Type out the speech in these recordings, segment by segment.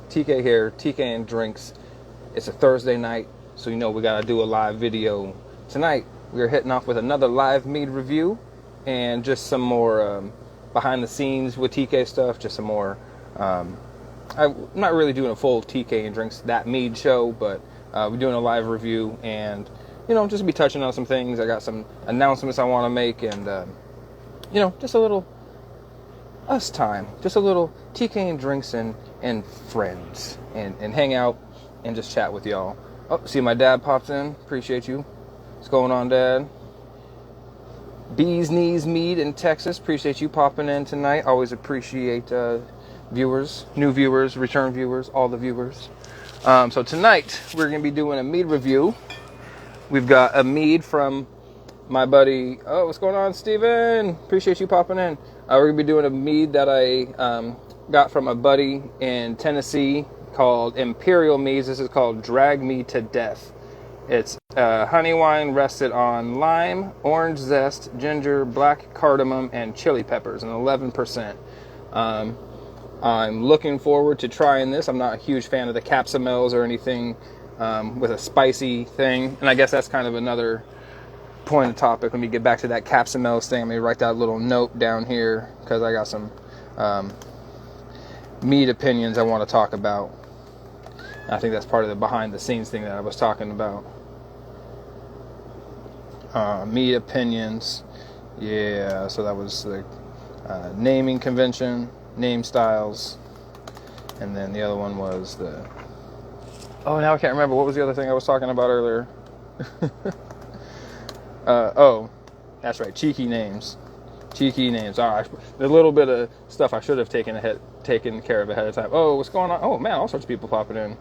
TK here, TK and Drinks. It's a Thursday night, so you know we gotta do a live video. Tonight, we're hitting off with another live mead review and just some more behind the scenes with TK stuff, just some more. I'm not really doing a full TK and Drinks that mead show, but we're doing a live review and, you know, just be touching on some things. I got some announcements I want to make and, you know, just a little us time, just a little TK and Drinks and friends and hang out and just chat with y'all. Oh, see my dad pops in. Appreciate you. What's going on, Dad? Bees Knees Mead in Texas. Appreciate you popping in tonight. Always appreciate viewers, new viewers, return viewers, all the viewers. So tonight we're going to be doing a mead review. We've got a mead from my buddy. Oh, what's going on, Steven? Appreciate you popping in. We're going to be doing a mead that I got from a buddy in Tennessee called Imperial Meads. This is called Drag Me to Death. It's honey wine rested on lime, orange zest, ginger, black cardamom, and chili peppers, and 11%. I'm looking forward to trying this. I'm not a huge fan of the capsamels or anything with a spicy thing, and I guess that's kind of another point of topic. Let me get back to that capsamels thing. Let me write that little note down here because I got some mead opinions I want to talk about. I think that's part of the behind the scenes thing that I was talking about. Mead opinions. Yeah, so that was the naming convention, name styles, and then the other one was the... Oh, now I can't remember. What was the other thing I was talking about earlier? Oh, that's right. Cheeky names. Cheeky names. All right. A little bit of stuff I should have taken care of ahead of time. Oh, what's going on? Oh, man, all sorts of people popping in.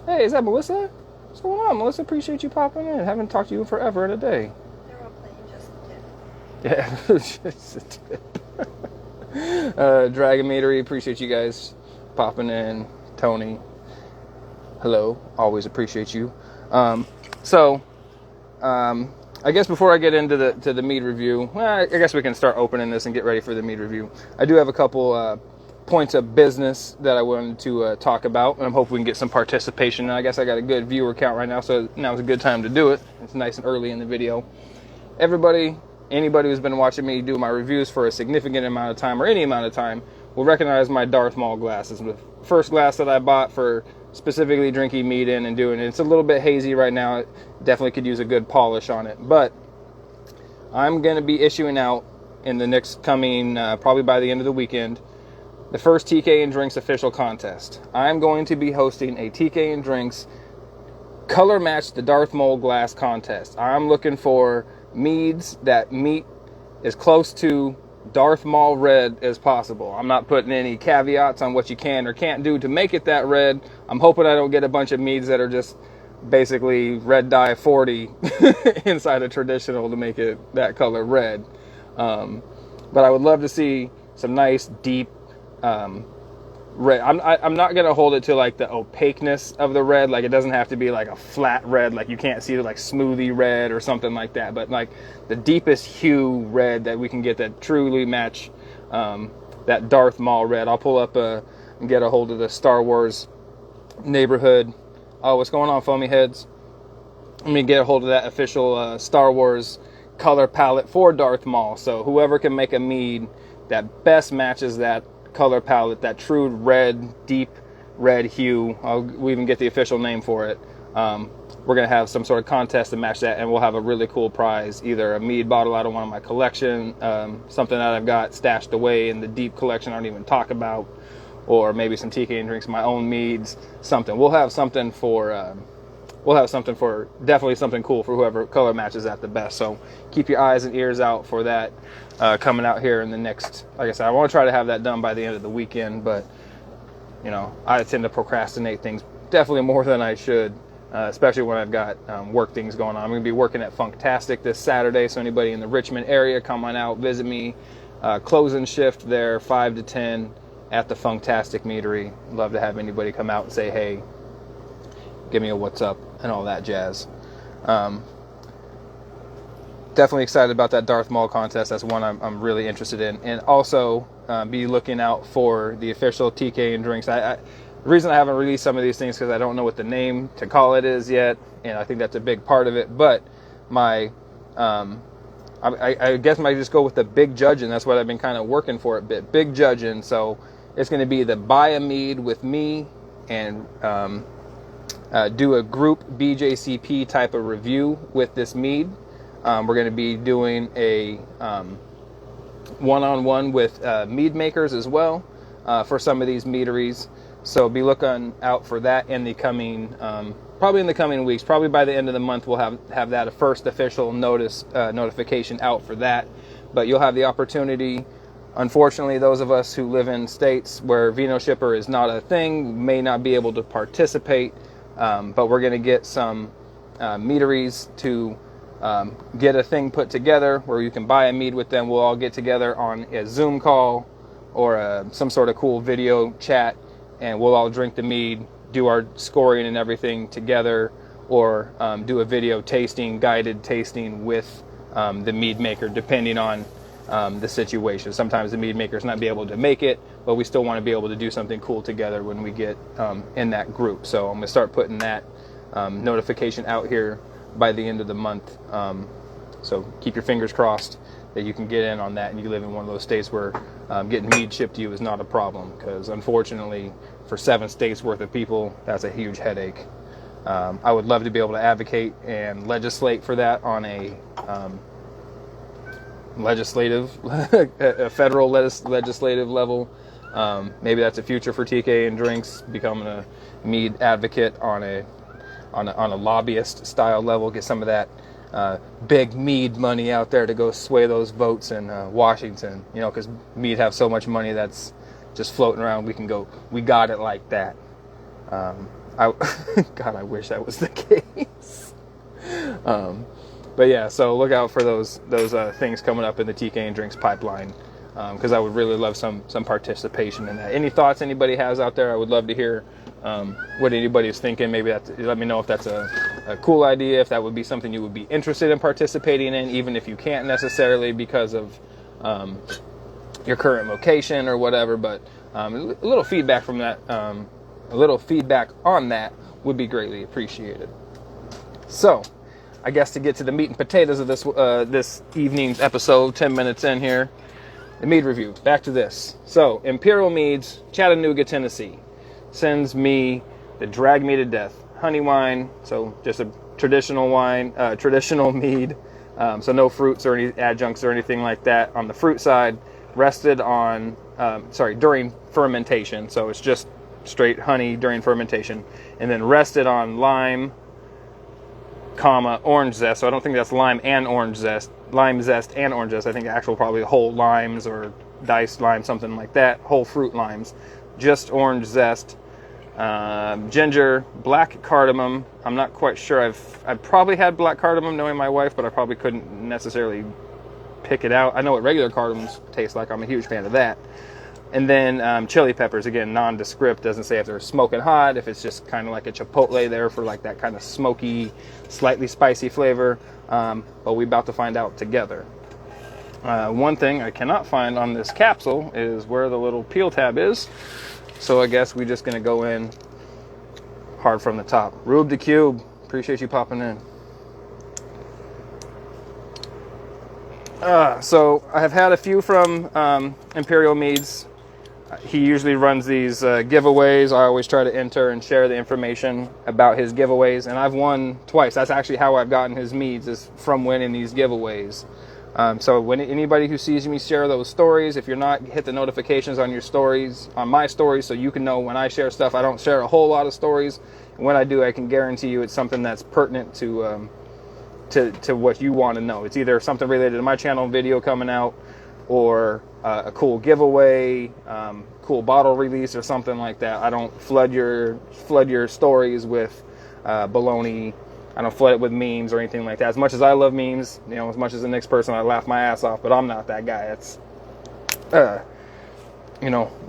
Hey, is that Melissa? What's going on, Melissa? Appreciate you popping in. Haven't talked to you in forever and a day. They're all playing just a tip. Yeah, just a tip. Dragon Meadery, appreciate you guys popping in. Tony, hello. Always appreciate you. I guess before I get into the mead review, I guess we can start opening this and get ready for the mead review. I do have a couple points of business that I wanted to talk about, and I'm hoping we can get some participation. And I guess I got a good viewer count right now, so now's a good time to do it. It's nice and early in the video. Anybody who's been watching me do my reviews for a significant amount of time or any amount of time will recognize my Darth Maul glasses. The first glass that I bought for specifically drinking mead in and doing it. It's a little bit hazy right now. It definitely could use a good polish on it. But I'm going to be issuing out in the next coming, probably by the end of the weekend, the first TK and Drinks official contest. I'm going to be hosting a TK and Drinks color match the Darth Maul glass contest. I'm looking for meads that meet as close to Darth Maul red as possible. I'm not putting any caveats on what you can or can't do to make it that red. I'm hoping I don't get a bunch of meads that are just basically red dye 40 inside a traditional to make it that color red. But I would love to see some nice deep red. I'm not gonna hold it to like the opaqueness of the red. Like it doesn't have to be like a flat red, like you can't see like smoothie red or something like that. But like the deepest hue red that we can get that truly match that Darth Maul red. I'll pull up and get a hold of the Star Wars neighborhood. Oh, what's going on, foamy heads? Let me get a hold of that official Star Wars color palette for Darth Maul. So whoever can make a mead that best matches that color palette, that true red, deep red hue. We even get the official name for it. We're going to have some sort of contest to match that, and we'll have a really cool prize, either a mead bottle out of one of my collection, something that I've got stashed away in the deep collection I don't even talk about, or maybe some TK and Drinks, my own meads, something. We'll have something for definitely something cool for whoever color matches that the best. So keep your eyes and ears out for that coming out here in the next, like I said, I want to try to have that done by the end of the weekend, but you know, I tend to procrastinate things definitely more than I should, especially when I've got work things going on. I'm going to be working at Funktastic this Saturday, so anybody in the Richmond area, come on out, visit me. Closing shift there, 5 to 10 at the Funktastic Meadery. Love to have anybody come out and say, hey, give me a what's up and all that jazz. Definitely excited about that Darth Maul contest. That's one I'm really interested in. And also be looking out for the official TK and Drinks. The reason I haven't released some of these things because I don't know what the name to call it is yet, and I think that's a big part of it. But my, I guess I might just go with the big judging. That's what I've been kind of working for a bit. Big judging. So it's going to be the buy a mead with me and do a group BJCP type of review with this mead. We're going to be doing a one-on-one with mead makers as well for some of these meaderies. So be looking out for that in the coming, probably in the coming weeks. Probably by the end of the month, we'll have that first official notification out for that. But you'll have the opportunity. Unfortunately, those of us who live in states where Vino Shipper is not a thing may not be able to participate. But we're going to get some meaderies to get a thing put together where you can buy a mead with them. We'll all get together on a Zoom call or some sort of cool video chat, and we'll all drink the mead, do our scoring and everything together, or do a video tasting, guided tasting with the mead maker, depending on the situation. Sometimes the mead maker's not be able to make it, but we still want to be able to do something cool together when we get in that group. So I'm going to start putting that notification out here by the end of the month. So keep your fingers crossed that you can get in on that, and you live in one of those states where getting mead shipped to you is not a problem, because unfortunately for 7 states worth of people, that's a huge headache. I would love to be able to advocate and legislate for that on a a federal legislative level. Maybe that's a future for TK and Drinks, becoming a mead advocate on a lobbyist style level, get some of that big mead money out there to go sway those votes in Washington, because mead have so much money that's just floating around. We got it like that. God, I wish that was the case. But yeah, so look out for those things coming up in the TK and Drinks pipeline, because I would really love some participation in that. Any thoughts anybody has out there, I would love to hear what anybody's thinking. Maybe let me know if that's a cool idea, if that would be something you would be interested in participating in, even if you can't necessarily because of your current location or whatever. But a little feedback from that, a little feedback on that would be greatly appreciated. So, I guess to get to the meat and potatoes of this evening's episode, 10 minutes in here, the mead review. Back to this. So, Imperial Meads, Chattanooga, Tennessee, sends me the Drag Me to Death honey wine. So, just a traditional wine, traditional mead. So, no fruits or any adjuncts or anything like that on the fruit side. Rested on, during fermentation. So, it's just straight honey during fermentation. And then rested on lime, orange zest. So I don't think that's lime and orange zest. Lime zest and orange zest. I think actual probably whole limes or diced lime, something like that. Whole fruit limes. Just orange zest. Ginger, black cardamom. I'm not quite sure. I've probably had black cardamom knowing my wife, but I probably couldn't necessarily pick it out. I know what regular cardamoms taste like. I'm a huge fan of that. And then chili peppers, again, nondescript, doesn't say if they're smoking hot, if it's just kind of like a chipotle there for like that kind of smoky, slightly spicy flavor, but we're about to find out together. One thing I cannot find on this capsule is where the little peel tab is, so I guess we're just going to go in hard from the top. Rube the Cube, appreciate you popping in. So I have had a few from Imperial Meads. He usually runs these giveaways. I always try to enter and share the information about his giveaways, and I've won twice. That's actually how I've gotten his meads, is from winning these giveaways. So when anybody who sees me share those stories, if you're not, hit the notifications on your stories, on my stories, so you can know when I share stuff. I don't share a whole lot of stories, and when I do, I can guarantee you it's something that's pertinent to what you want to know. It's either something related to my channel video coming out, or a cool giveaway, cool bottle release, or something like that. I don't flood your stories with baloney. I don't flood it with memes or anything like that. As much as I love memes, as much as the next person, I laugh my ass off, but I'm not that guy. It's let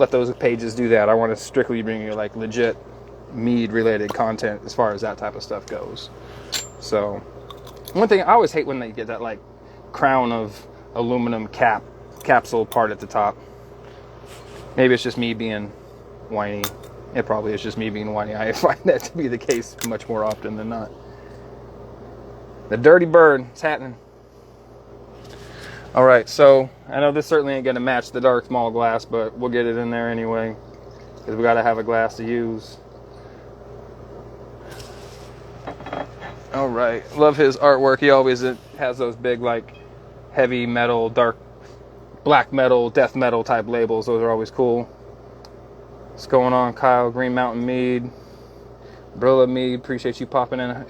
those pages do that. I want to strictly bring you like legit mead related content as far as that type of stuff goes. So one thing I always hate when they get that like crown of aluminum capsule part at the top. Maybe it's just me being whiny. It probably is just me being whiny. I find that to be the case much more often than not. The dirty bird, it's happening. All right, so I know this certainly ain't gonna match the dark small glass, but we'll get it in there anyway, because we gotta have a glass to use. All right, love his artwork. He always has those big, like, heavy metal, dark, black metal, death metal type labels. Those are always cool. What's going on, Kyle? Green Mountain Mead, Brilla Mead. Appreciate you popping in. I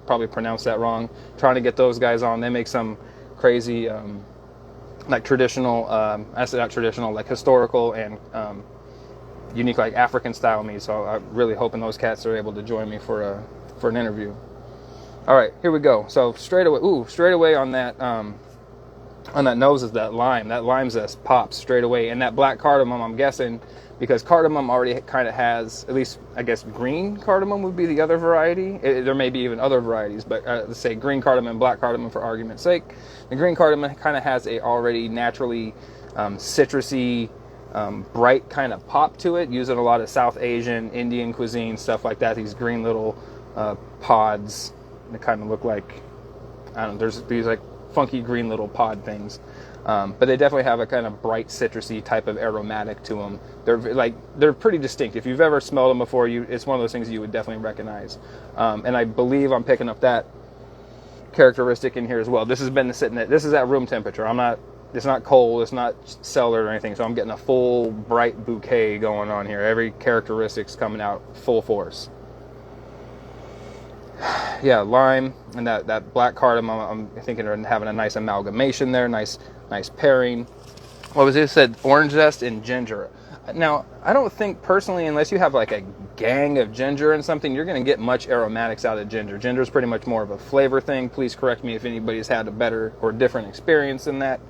probably pronounced that wrong. Trying to get those guys on. They make some crazy, like traditional, I said not traditional, like historical and unique, like African style mead. So I'm really hoping those cats are able to join me for an interview. All right, here we go. So straight away on that nose is that lime zest pops straight away, and that black cardamom, I'm guessing, because cardamom already kind of has, at least I guess green cardamom would be the other variety. There may be even other varieties, but let's say green cardamom, black cardamom for argument's sake. The green cardamom kind of has a already naturally citrusy, bright kind of pop to it, using a lot of South Asian, Indian cuisine, stuff like that. These green little pods that kind of look like, I don't know, there's these like funky green little pod things. But they definitely have a kind of bright citrusy type of aromatic to them. They're pretty distinct. If you've ever smelled them before, it's one of those things you would definitely recognize. And I believe I'm picking up that characteristic in here as well. This has been sitting this is at room temperature. It's not cold, it's not cellared or anything, so I'm getting a full bright bouquet going on here. Every characteristic's coming out full force. Yeah, lime and that black cardamom, I'm thinking of having a nice amalgamation there, nice pairing. What was it? It said orange zest and ginger. Now, I don't think personally, unless you have like a gang of ginger and something, you're going to get much aromatics out of ginger. Ginger is pretty much more of a flavor thing. Please correct me if anybody's had a better or different experience than that.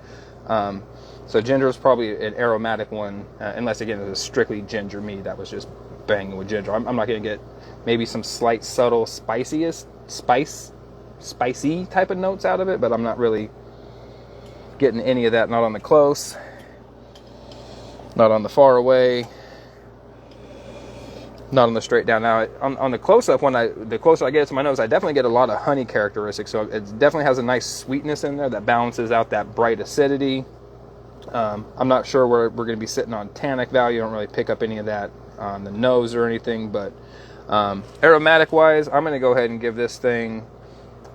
So ginger is probably an aromatic one, unless again it was strictly ginger mead that was just banging with ginger. I'm not going to get maybe some slight subtle spicy type of notes out of it, but I'm not really getting any of that. Not on the close, not on the far away, not on the straight down. Now on the close-up, the closer I get to my nose, I definitely get a lot of honey characteristics. So it definitely has a nice sweetness in there that balances out that bright acidity. I'm not sure where we're going to be sitting on tannic value. I don't really pick up any of that on the nose or anything, but aromatic wise, I'm going to go ahead and give this thing,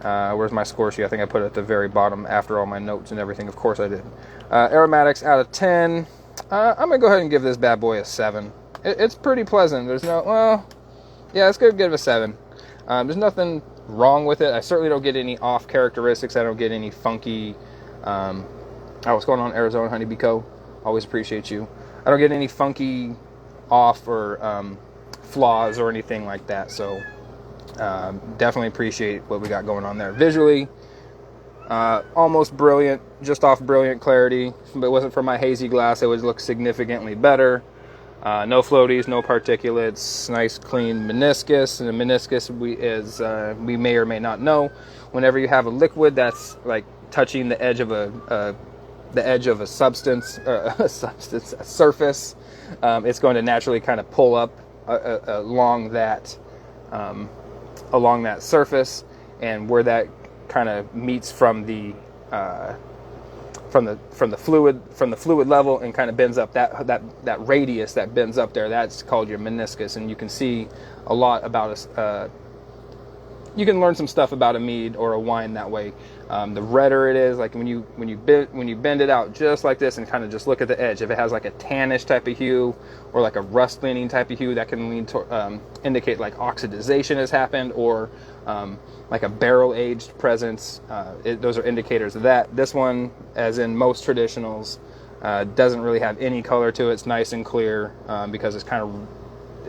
where's my score sheet? I think I put it at the very bottom after all my notes and everything. Of course I did. Aromatics out of 10. I'm going to go ahead and give this bad boy a 7. It's pretty pleasant. There's it's good to give it a 7. There's nothing wrong with it. I certainly don't get any off characteristics. I don't get any funky, what's going on, Arizona Honeybee Co? Always appreciate you. I don't get any funky off or flaws or anything like that. So definitely appreciate what we got going on there. Visually, almost brilliant, just off brilliant clarity. If it wasn't for my hazy glass, it would look significantly better. No floaties, no particulates, nice clean meniscus. And the meniscus, we may or may not know, whenever you have a liquid that's like touching the edge of a substance, a surface, it's going to naturally kind of pull up along that surface, and where that kind of meets from the fluid level and kind of bends up, that radius that bends up there, that's called your meniscus. And you can see a lot about you can learn some stuff about a mead or a wine that way. The redder it is, like when you bend it out just like this and kind of just look at the edge, if it has like a tannish type of hue or like a rust leaning type of hue, that can lean to indicate like oxidization has happened, or like a barrel aged presence. Those are indicators of that. This one, as in most traditionals, doesn't really have any color to it. It's nice and clear, because it's kind of,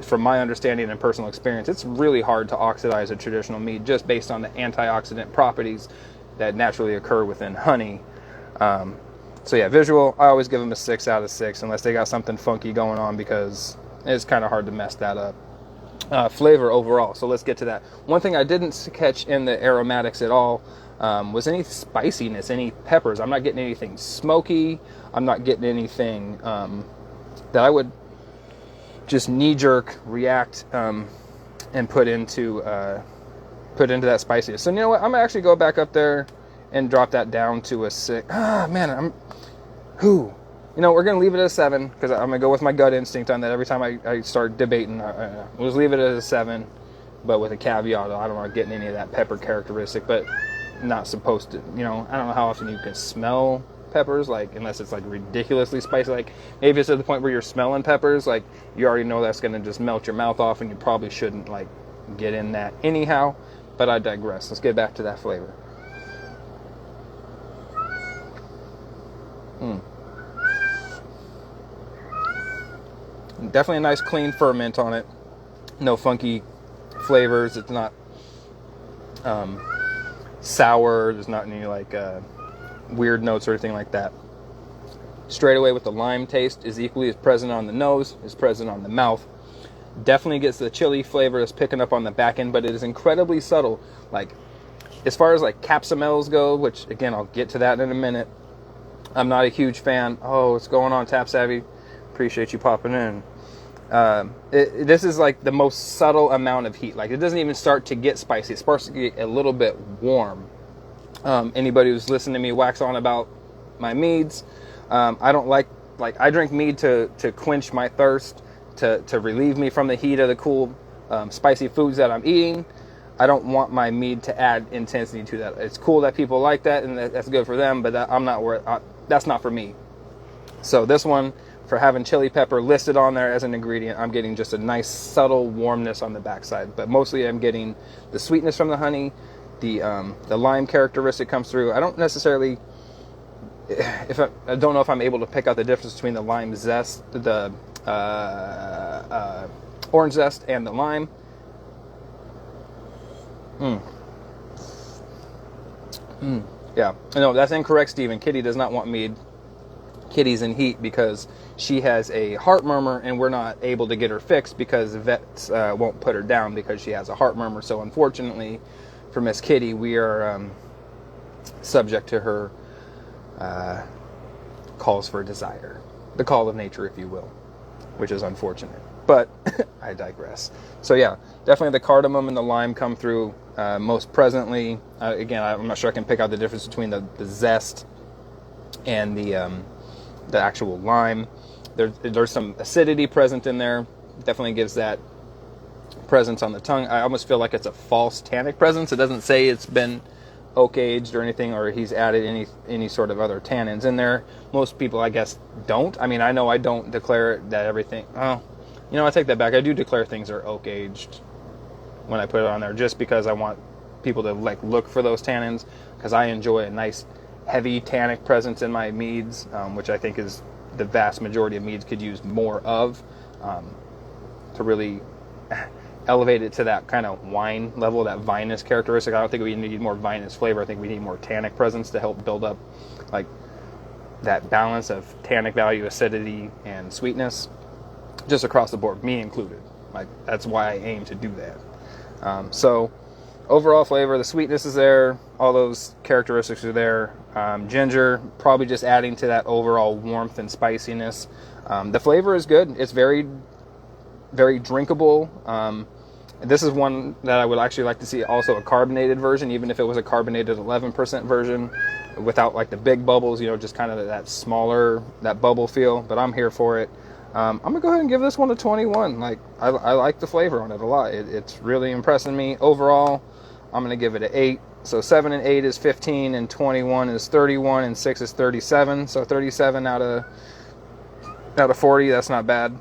from my understanding and personal experience, it's really hard to oxidize a traditional mead just based on the antioxidant properties that naturally occur within honey. So yeah, visual, I always give them a 6 out of 6 unless they got something funky going on, because it's kind of hard to mess that up. Flavor overall, so let's get to that. One thing I didn't catch in the aromatics at all was any spiciness, any peppers. I'm not getting anything smoky. I'm not getting anything that I would just knee-jerk react and put into that spiciness. So you know what? I'm gonna actually go back up there and drop that down to a 6. Man, you know, we're gonna leave it at a 7 because I'm gonna go with my gut instinct on that. Every time I start debating, we'll just leave it at a 7, but with a caveat. I don't want to get any of that pepper characteristic, but not supposed to. You know, I don't know how often you can smell peppers, like, unless it's like ridiculously spicy. Like maybe it's at the point where you're smelling peppers, like you already know that's gonna just melt your mouth off, and you probably shouldn't like get in that anyhow. But I digress. Let's get back to that flavor. Definitely a nice clean ferment on it. No funky flavors. It's not sour. There's not any like weird notes or anything like that. Straight away with the lime taste is equally as present on the nose, is present on the mouth. Definitely gets the chili flavor that's picking up on the back end, but it is incredibly subtle. Like as far as like capsamels go, which again I'll get to that in a minute. I'm not a huge fan. Oh, what's going on, Tap Savvy? Appreciate you popping in. This is like the most subtle amount of heat. Like it doesn't even start to get spicy. It starts to get a little bit warm. Anybody who's listened to me wax on about my meads, I don't like I drink mead to quench my thirst, to relieve me from the heat of the cool, spicy foods that I'm eating. I don't want my mead to add intensity to that. It's cool that people like that, and that's good for them, but that's not for me. So this one, for having chili pepper listed on there as an ingredient, I'm getting just a nice subtle warmness on the backside. But mostly I'm getting the sweetness from the honey, the lime characteristic comes through. I don't necessarily, I don't know if I'm able to pick out the difference between the lime zest, the orange zest, and the lime. Yeah, no, that's incorrect, Stephen. Kitty does not want mead. Kitty's in heat because she has a heart murmur, and we're not able to get her fixed because the vets won't put her down because she has a heart murmur. So unfortunately for Miss Kitty, we are subject to her calls for desire, the call of nature, if you will, which is unfortunate. But I digress. So yeah, definitely the cardamom and the lime come through most presently. Again, I'm not sure I can pick out the difference between the zest and the actual lime. There's some acidity present in there. Definitely gives that presence on the tongue. I almost feel like it's a false tannic presence. It doesn't say it's been oak aged or anything, or he's added any sort of other tannins in there. Most people, I guess, don't. I mean, I know I don't declare that everything. Oh, you know, I take that back. I do declare things are oak aged when I put it on there, just because I want people to like look for those tannins, because I enjoy a nice heavy tannic presence in my meads, which I think is the vast majority of meads could use more of, to really elevate it to that kind of wine level, that vinous characteristic. I don't think we need more vinous flavor. I think we need more tannic presence to help build up like that balance of tannic value, acidity, and sweetness, just across the board, me included. Like that's why I aim to do that. So overall flavor, the sweetness is there, all those characteristics are there. Ginger, probably just adding to that overall warmth and spiciness. The flavor is good. It's very, very drinkable. This is one that I would actually like to see also a carbonated version, even if it was a carbonated 11% version without like the big bubbles, you know, just kind of that smaller, that bubble feel, but I'm here for it. I'm going to go ahead and give this one a 21. Like, I like the flavor on it a lot. It's really impressing me. Overall, I'm going to give it an 8. So 7 and 8 is 15, and 21 is 31, and 6 is 37. So 37 out of 40, that's not bad.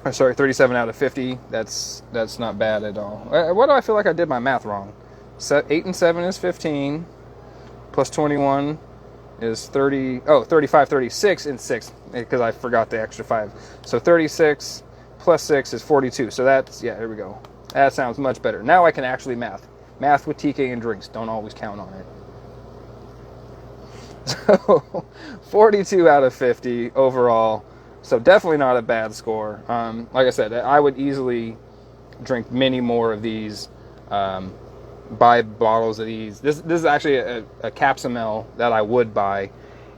Or sorry, 37 out of 50, that's not bad at all. What do I feel like I did my math wrong? 8 and 7 is 15, plus 21 is 30, 35, 36, and 6, because I forgot the extra 5. So 36 plus 6 is 42. So that's, yeah, here we go. That sounds much better. Now I can actually math. Math with TK and drinks. Don't always count on it. So 42 out of 50 overall. So definitely not a bad score. Like I said, I would easily drink many more of these, buy bottles of these. This is actually a capsamel that I would buy,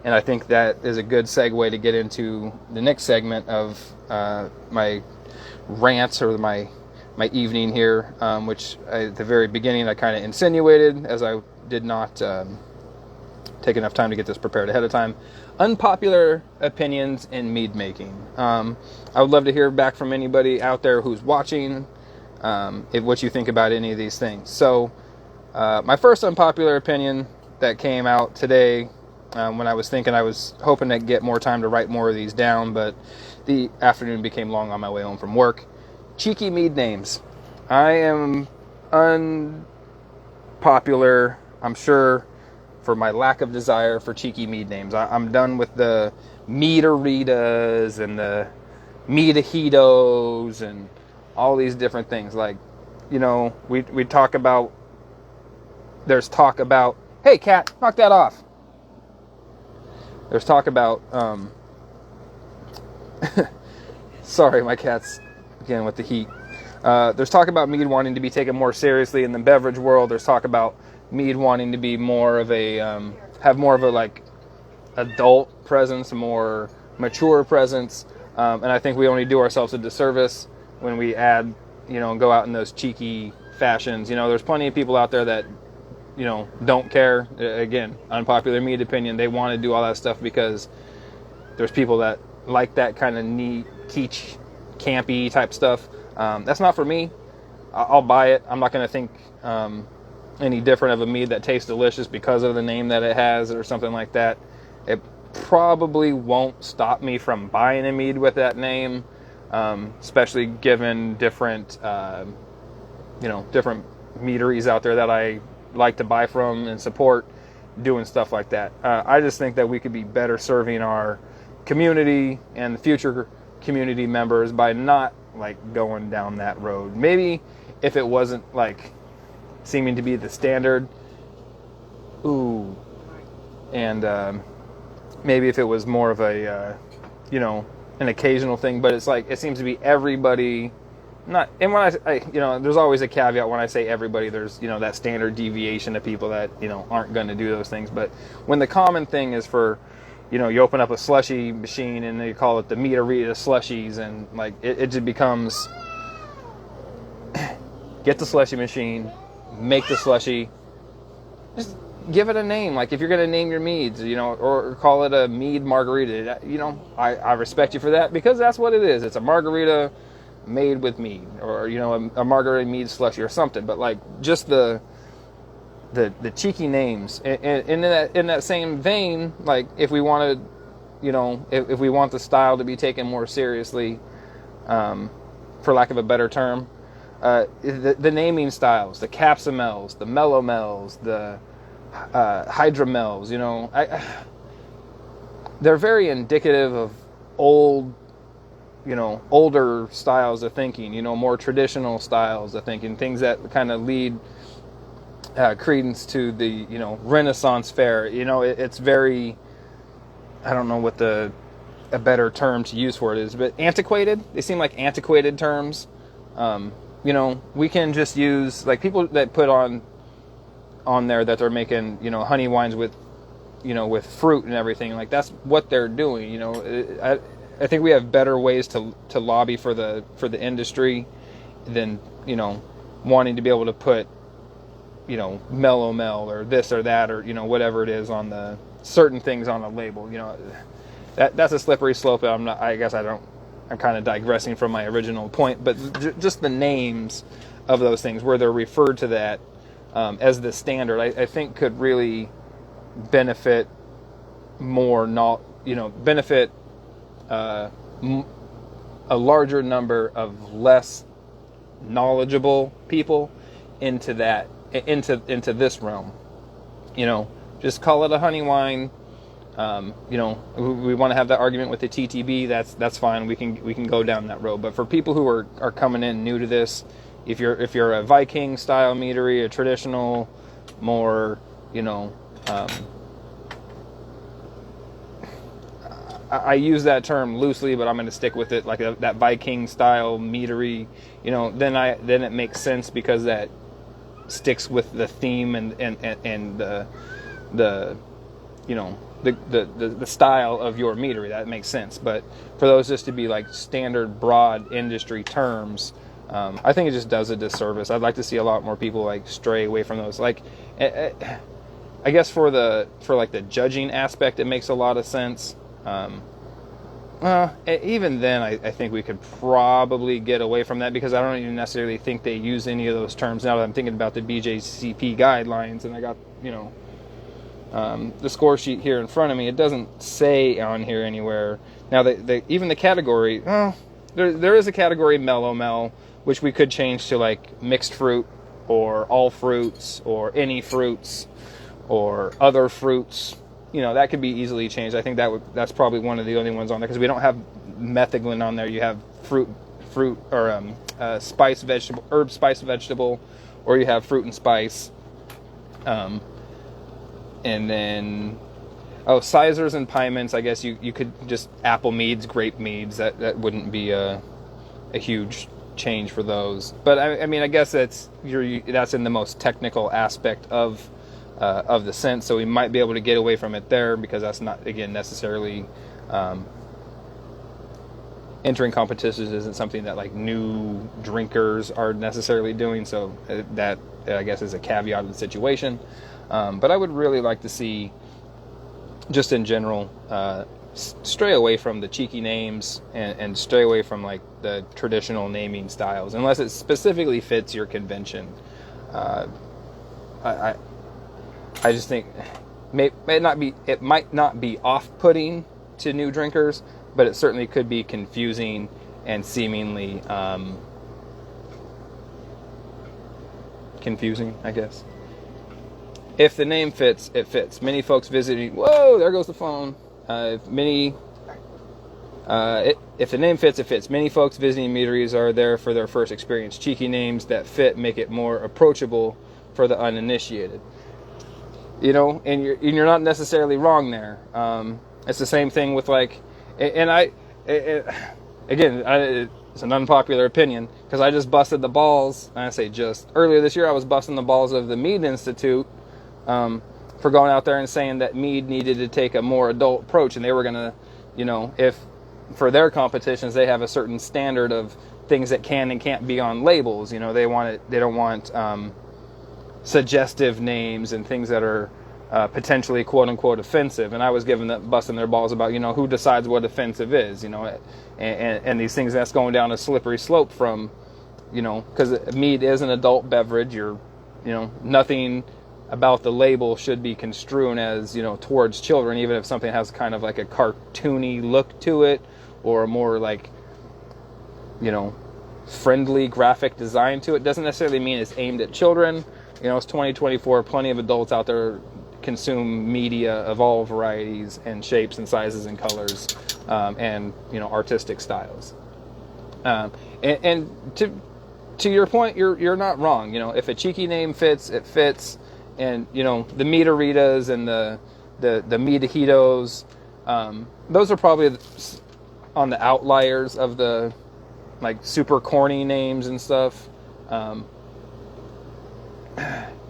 and I think that is a good segue to get into the next segment of my rant or my evening here, which at the very beginning I kind of insinuated, as I did not take enough time to get this prepared ahead of time. Unpopular opinions in mead making. I would love to hear back from anybody out there who's watching, what you think about any of these things. So my first unpopular opinion that came out today, when I was hoping to get more time to write more of these down, but the afternoon became long on my way home from work. Cheeky mead names. I am unpopular, I'm sure, for my lack of desire for cheeky mead names. I'm done with the meaderitas and the meadahitos and all these different things. Like, you know, we talk about, there's talk about, hey cat, knock that off. There's talk about, sorry, my cat's again with the heat. There's talk about mead wanting to be taken more seriously in the beverage world. There's talk about mead wanting to be more of a, have more of a like adult presence, more mature presence. And I think we only do ourselves a disservice when we add, you know, and go out in those cheeky fashions. You know, there's plenty of people out there that, you know, don't care. Again, unpopular mead opinion. They want to do all that stuff because there's people that like that kind of neat, kitsch, campy type stuff. That's not for me. I'll buy it. I'm not going to think any different of a mead that tastes delicious because of the name that it has or something like that. It probably won't stop me from buying a mead with that name, especially given different, different meaderies out there that I like to buy from and support doing stuff like that. I just think that we could be better serving our community and the future community members by not like going down that road. Maybe if it wasn't like seeming to be the standard, and maybe if it was more of a an occasional thing, but it's like it seems to be everybody. Not, and when I there's always a caveat when I say everybody. There's that standard deviation of people that aren't going to do those things. But when the common thing is for you open up a slushy machine and they call it the meaderita slushies, and like it just becomes get the slushy machine, make the slushy, just give it a name. Like if you're going to name your meads, or call it a mead margarita, I respect you for that because that's what it is. It's a margarita made with mead, or a margarita mead slushy or something. But like just the cheeky names, and in that same vein, like if we wanted, if we want the style to be taken more seriously, for lack of a better term, the naming styles, the capsamels, the mellomels, the hydromels, they're very indicative of older styles of thinking, more traditional styles of thinking, things that kind of lead credence to the, Renaissance fair. It's very, I don't know what a better term to use for it is, but antiquated. They seem like antiquated terms. We can just use, like, people that put on there that they're making, honey wines with, with fruit and everything. Like, that's what they're doing. I think we have better ways to lobby for the industry than, wanting to be able to put, mellomel or this or that, or, whatever it is on the certain things on a label. That's a slippery slope. I'm kind of digressing from my original point, but just the names of those things where they're referred to that as the standard, I think could really benefit benefit a larger number of less knowledgeable people into this realm. Just call it a honey wine. We want to have that argument with the TTB. That's fine. We can go down that road. But for people who are coming in new to this, if you're a Viking style meadery, a traditional, more I use that term loosely, but I'm going to stick with it, like that Viking style meadery. Then it makes sense because that sticks with the theme and the the style of your meadery. That makes sense. But for those just to be like standard broad industry terms, I think it just does a disservice. I'd like to see a lot more people like stray away from those. Like, I guess for like the judging aspect, it makes a lot of sense. Even then, I think we could probably get away from that, because I don't even necessarily think they use any of those terms now that I'm thinking about the BJCP guidelines, and I got, the score sheet here in front of me. It doesn't say on here anywhere. Now, even the category, there is a category mellow mel, which we could change to like mixed fruit, or all fruits, or any fruits, or other fruits. That could be easily changed. I think that's probably one of the only ones on there, because we don't have metheglin on there. You have fruit or spice vegetable, herb spice vegetable, or you have fruit and spice. And then, sizers and piments. I guess you could just apple meads, grape meads. That wouldn't be a huge change for those. But I mean, I guess that's in the most technical aspect of the scent, so we might be able to get away from it there, because that's not, again, necessarily entering competitions isn't something that like new drinkers are necessarily doing, so that I guess is a caveat of the situation. But I would really like to see, just in general, stray away from the cheeky names and stray away from like the traditional naming styles, unless it specifically fits your convention. I just think it might not be off-putting to new drinkers, but it certainly could be confusing and seemingly confusing, I guess. If the name fits, it fits. Many folks visiting... Whoa, there goes the phone. If the name fits, it fits. Many folks visiting meaderies are there for their first experience. Cheeky names that fit make it more approachable for the uninitiated. And you're not necessarily wrong there. It's the same thing with like, again, it's an unpopular opinion, because I just busted the balls, and I say just, earlier this year I was busting the balls of the Mead Institute for going out there and saying that Mead needed to take a more adult approach, and they were going to, if for their competitions they have a certain standard of things that can and can't be on labels, they don't want suggestive names and things that are potentially quote unquote offensive. And I was busting their balls about, who decides what offensive is, and these things, that's going down a slippery slope from, because mead is an adult beverage. Nothing about the label should be construed as, towards children, even if something has kind of like a cartoony look to it, or a more like, friendly graphic design to it. Doesn't necessarily mean it's aimed at children. It's 2024. Plenty of adults out there consume media of all varieties and shapes and sizes and colors, and artistic styles. And to your point, you're not wrong. If a cheeky name fits, it fits. And the meaderitas and the meadejitos, those are probably on the outliers of the like super corny names and stuff.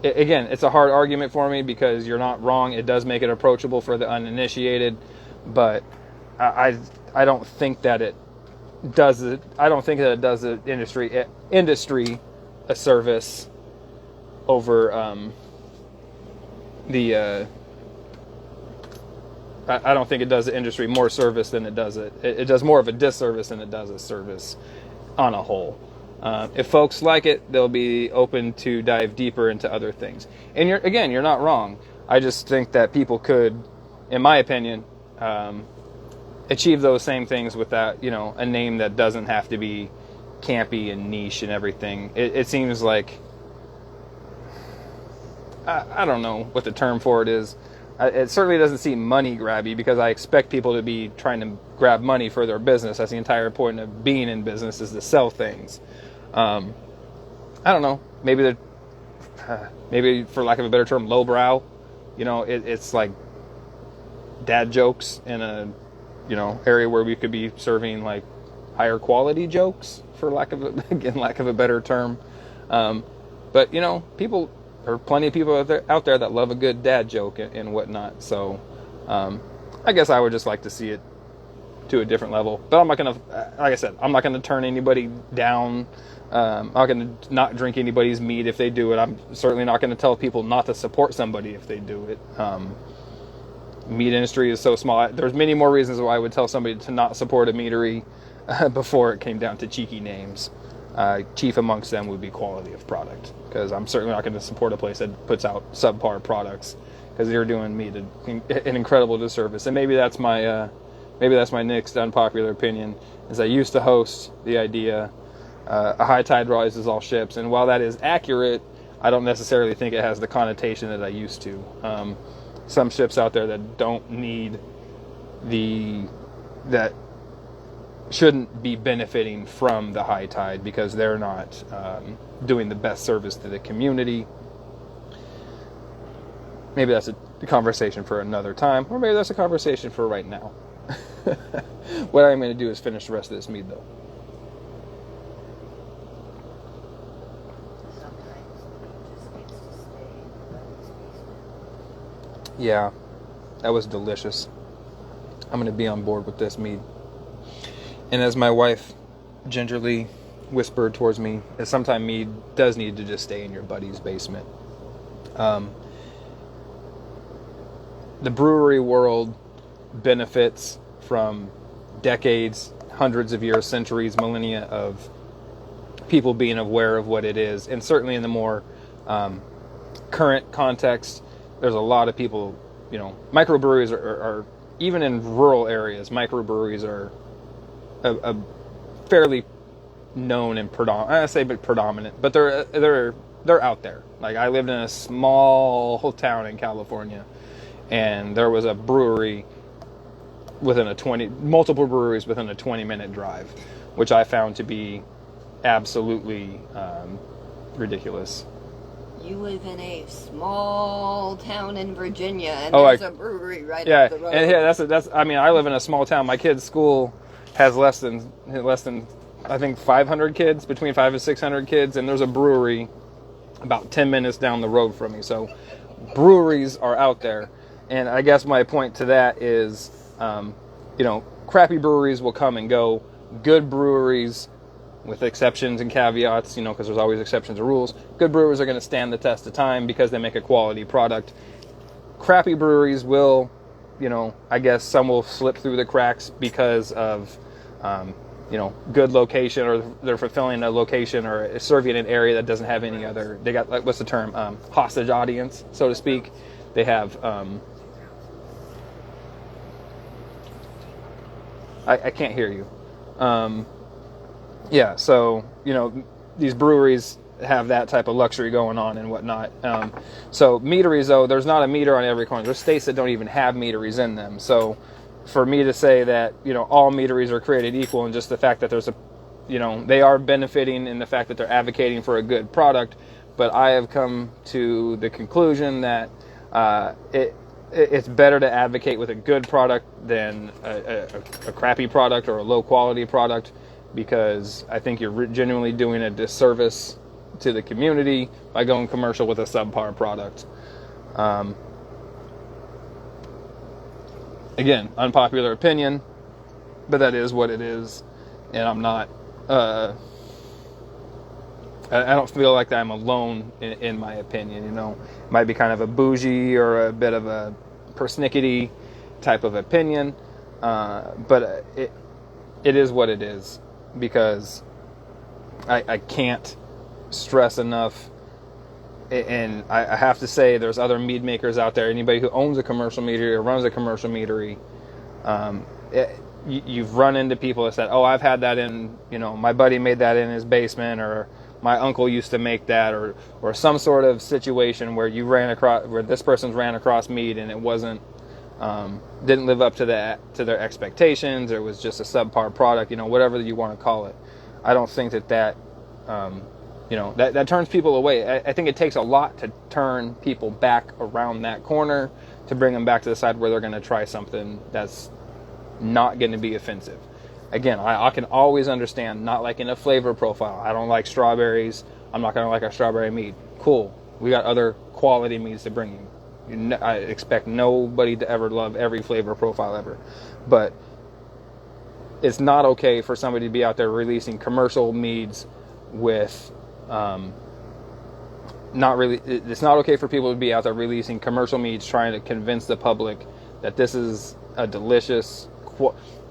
Again, it's a hard argument for me, because you're not wrong. It does make it approachable for the uninitiated, but I don't think that it does it. I don't think that it does the industry a service over I don't think it does the industry more service than it does it. It does more of a disservice than it does a service on a whole. If folks like it, they'll be open to dive deeper into other things. And you're not wrong. I just think that people could, in my opinion, achieve those same things with that, a name that doesn't have to be campy and niche and everything. It seems like, I don't know what the term for it is. It certainly doesn't seem money grabby, because I expect people to be trying to grab money for their business. That's the entire point of being in business, is to sell things. I don't know. Maybe for lack of a better term, lowbrow. It's like dad jokes in a area where we could be serving like higher quality jokes, for lack of a better term. But people. There are plenty of people out there that love a good dad joke and whatnot. So I guess I would just like to see it to a different level. But I'm not going to, like I said, I'm not going to turn anybody down. I'm not going to not drink anybody's mead if they do it. I'm certainly not going to tell people not to support somebody if they do it. Mead industry is so small. There's many more reasons why I would tell somebody to not support a meadery before it came down to cheeky names. Chief amongst them would be quality of product, because I'm certainly not going to support a place that puts out subpar products, because they're doing me an incredible disservice. And maybe that's my next unpopular opinion. Is I used to host the idea a high tide rises all ships, and while that is accurate, I don't necessarily think it has the connotation that I used to. Some ships out there that don't need that shouldn't be benefiting from the high tide because they're not doing the best service to the community. Maybe that's a conversation for another time, or maybe that's a conversation for right now. What I'm going to do is finish the rest of this mead, though. Yeah, that was delicious. I'm going to be on board with this mead. And as my wife gingerly whispered towards me, that sometimes mead does need to just stay in your buddy's basement. The brewery world benefits from decades, hundreds of years, centuries, millennia of people being aware of what it is. And certainly in the more current context, there's a lot of people, microbreweries are even in rural areas, microbreweries are a fairly known and predominant, but they're out there. Like, I lived in a small town in California, and there was a brewery multiple breweries within a 20-minute drive, which I found to be absolutely ridiculous. You live in a small town in Virginia, and there's a brewery right up the road. That's. I mean, I live in a small town. My kid's school has less than I think 500 kids, between 500 and 600 kids, and there's a brewery about 10 minutes down the road from me. So breweries are out there, and I guess my point to that is, crappy breweries will come and go. Good breweries, with exceptions and caveats, because there's always exceptions to rules. Good brewers are going to stand the test of time because they make a quality product. Crappy breweries will, I guess some will slip through the cracks because of, good location, or they're fulfilling a location or serving an area that doesn't have any other, they got, what's the term, hostage audience, so to speak. They have, I can't hear you. Yeah, so, these breweries have that type of luxury going on and whatnot. So meaderies, though, there's not a meter on every corner. There's states that don't even have meaderies in them. So for me to say that, all meaderies are created equal, and just the fact that there's they are benefiting in the fact that they're advocating for a good product, but I have come to the conclusion that it's better to advocate with a good product than a crappy product or a low quality product, because I think you're genuinely doing a disservice to the community by going commercial with a subpar product. Again, unpopular opinion, but that is what it is, and I'm not. I don't feel like I'm alone in my opinion. It might be kind of a bougie or a bit of a persnickety type of opinion, but it is what it is. Because I can't stress enough, and I have to say, there's other mead makers out there. Anybody who owns a commercial meadery or runs a commercial meadery, you've run into people that said, "Oh, I've had that in, my buddy made that in his basement," or "My uncle used to make that," or some sort of situation where where this person's ran across mead and it wasn't. Didn't live up to their expectations, or was just a subpar product, whatever you want to call it. I don't think that turns people away. I think it takes a lot to turn people back around that corner, to bring them back to the side where they're going to try something that's not going to be offensive. Again, I can always understand not liking a flavor profile. I don't like strawberries. I'm not going to like a strawberry mead. Cool. We got other quality meads to bring you. I expect nobody to ever love every flavor profile ever, but it's not okay for somebody to be out there releasing commercial meads with it's not okay for people to be out there releasing commercial meads trying to convince the public that this is a delicious,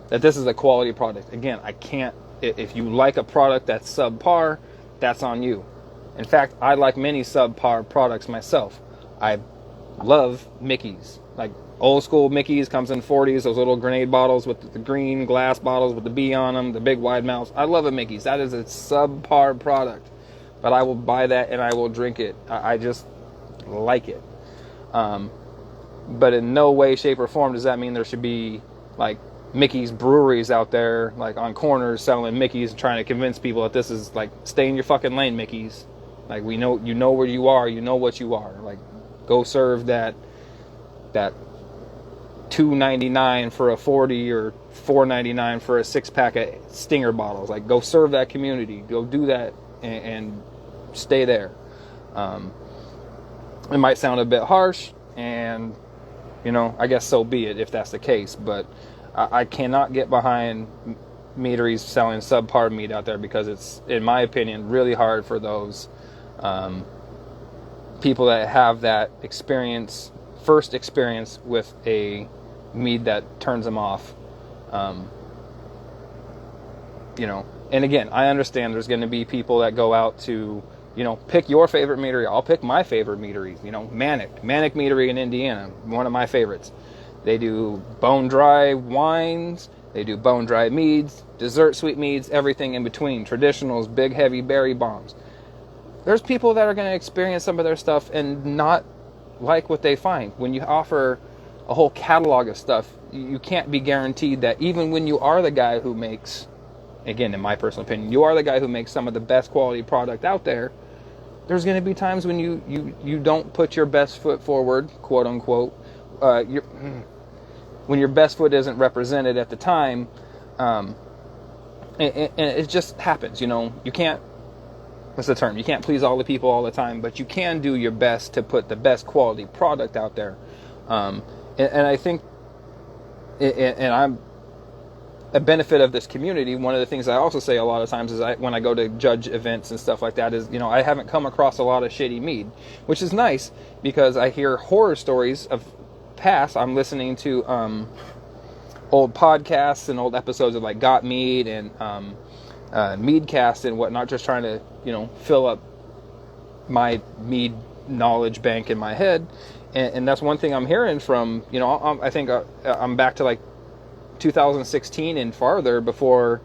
that this is a quality product. Again, I can't, if you like a product that's subpar, that's on you. In fact, I like many subpar products myself. I love Mickey's. Like old school Mickey's comes in 40s, those little grenade bottles with the green glass bottles with the B on them, the big wide mouths. I love a Mickey's. That is a subpar product. But I will buy that and I will drink it. I just like it. But in no way, shape, or form does that mean there should be like Mickey's breweries out there, like on corners selling Mickey's and trying to convince people that this is like, stay in your fucking lane, Mickey's. Like, we know, you know where you are, you know what you are. Like, go serve that $2.99 for a 40 or $4.99 for a 6-pack of Stinger bottles. Like, go serve that community. Go do that and stay there. It might sound a bit harsh, and you know, I guess so be it if that's the case. But I cannot get behind meaderies selling subpar meat out there, because it's, in my opinion, really hard for those people that have that first experience with a mead that turns them off. You know, and again, I understand there's going to be people that go out to, you know, pick your favorite meadery. I'll pick my favorite meadery. You know, Manic Meadery in Indiana, one of my favorites. They do bone dry wines, they do bone dry meads, dessert sweet meads, everything in between, traditionals, big heavy berry bombs. There's people that are going to experience some of their stuff and not like what they find. When you offer a whole catalog of stuff, you can't be guaranteed that even when you are the guy who makes, again, in my personal opinion, you are the guy who makes some of the best quality product out there, there's going to be times when you don't put your best foot forward, quote unquote, when your best foot isn't represented at the time, and it just happens. You know, you can't, what's the term? You can't please all the people all the time, but you can do your best to put the best quality product out there. And I think, and I'm a benefit of this community. One of the things I also say a lot of times is when I go to judge events and stuff like that is, you know, I haven't come across a lot of shitty mead, which is nice because I hear horror stories of past. I'm listening to old podcasts and old episodes of like Got Mead and Meadcast and whatnot, just trying to, you know, fill up my mead knowledge bank in my head. And that's one thing I'm hearing from, you know, I think I'm back to like 2016 and farther. Before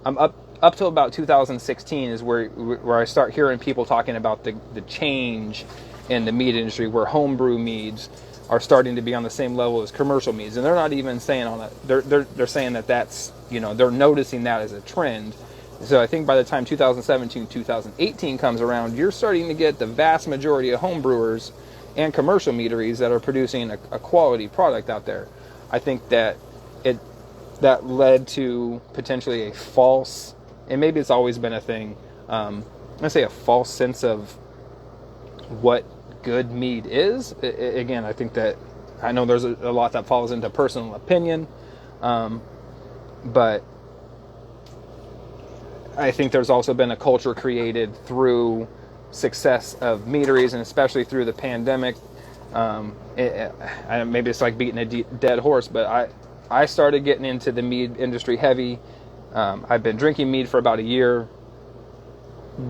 I'm up till about 2016 is where I start hearing people talking about the change in the mead industry, where homebrew meads are starting to be on the same level as commercial meads, and they're not even saying on that. They're saying that's, you know, they're noticing that as a trend. So I think by the time 2017, 2018 comes around, you're starting to get the vast majority of homebrewers and commercial meaderies that are producing a quality product out there. I think that that led to potentially a false, and maybe it's always been a thing, I'm gonna say a false sense of what good mead is. Again, I think that, I know there's a lot that falls into personal opinion, but I think there's also been a culture created through success of meaderies, and especially through the pandemic. Maybe it's like beating a dead horse, but I started getting into the mead industry heavy. I've been drinking mead for about a year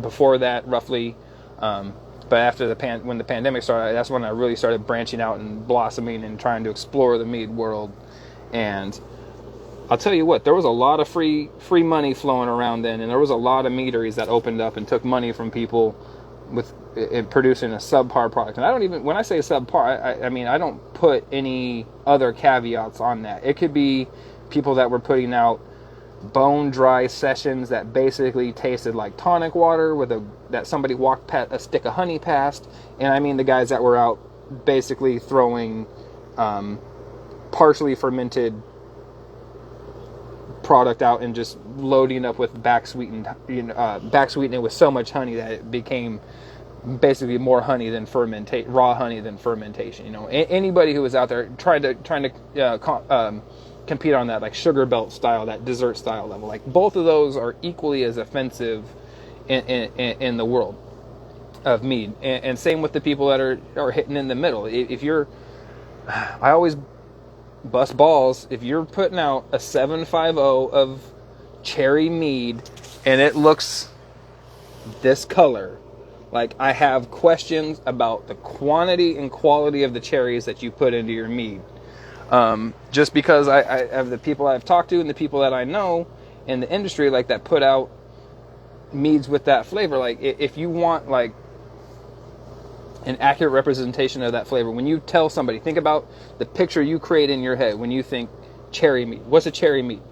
before that, roughly. But after when the pandemic started, that's when I really started branching out and blossoming and trying to explore the mead world. And I'll tell you what, there was a lot of free money flowing around then, and there was a lot of meaderies that opened up and took money from people in producing a subpar product. And I don't even, when I say subpar, I mean, I don't put any other caveats on that. It could be people that were putting out bone dry sessions that basically tasted like tonic water that somebody walked a stick of honey past. And I mean the guys that were out basically throwing partially fermented product out and just loading up with back sweetening with so much honey that it became basically more honey than raw honey than fermentation. You know, anybody who is out there trying to compete on that like sugar belt style, that dessert style level, like both of those are equally as offensive in the world of mead, and same with the people that are hitting in the middle. If you're, I always bust balls, if you're putting out a 750 of cherry mead and it looks this color, like, I have questions about the quantity and quality of the cherries that you put into your mead. Just because I of the people I've talked to and the people that I know in the industry, like, that put out meads with that flavor, like, if you want like an accurate representation of that flavor, when you tell somebody, think about the picture you create in your head when you think cherry mead. What's a cherry mead?